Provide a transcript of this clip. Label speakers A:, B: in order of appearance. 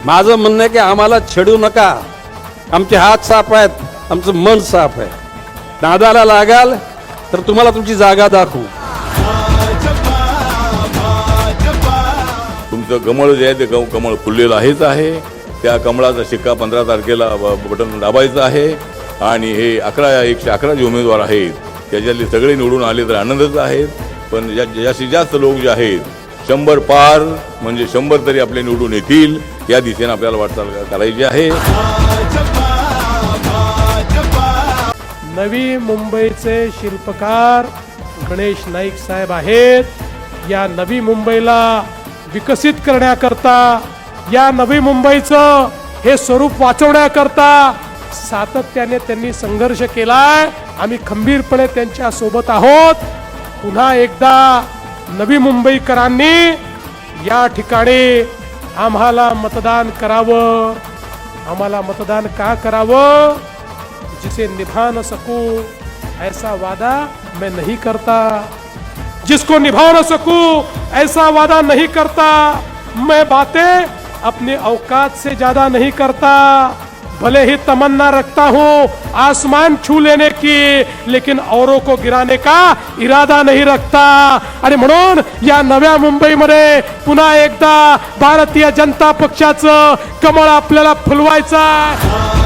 A: माझं म्हणणं आहे की आम्हाला छेडू नका, आमचे हात साफ आहेत, आमचं मन साफ आहे. नादाला लागाल तर तुम्हाला तुमची जागा दाखवू.
B: तुमचं कमळ जे आहे ते कमळ फुललेलं आहेच आहे. त्या कमळाचा शिक्का 15 तारखेला बटन दाबायचं आहे. आणि हे 111 जे उमेदवार आहेत त्याच्यातले सगळे निवडून आले तर आनंदच आहेत. पण जास्तीत जास्त लोक जे आहेत 100 पार म्हणजे 100 तरी आपले निवडून येतील या दिशेने आपल्याला वाटचाल करायची आहे.
C: नवी मुंबईचे शिल्पकार गणेश नाईक साहेब आहेत. या नवी मुंबईला विकसित करण्याकरता, या नवी मुंबईचं हे स्वरूप वाचवण्याकरता सातत्याने त्यांनी संघर्ष केलाय. आम्ही खंबीरपणे त्यांच्या सोबत आहोत. पुन्हा एकदा नवी मुंबईकरांनी या ठिकाणी आम्हाला मतदान करावं. आम्हाला मतदान का करावं? जिसे निभा न सकूं ऐसा वादा मैं नहीं करता. जिसको निभा न सकूं ऐसा वादा नहीं करता. मैं बातें अपने औकात से ज्यादा नहीं करता. भले ही तमन्ना रखता हूँ आसमान छू लेने की, लेकिन औरों को गिराने का इरादा नहीं रखता. आणि म्हणून या नव्या मुंबईमध्ये पुन्हा एकदा भारतीय जनता पक्षाचं कमळ आपल्याला फुलवायचं.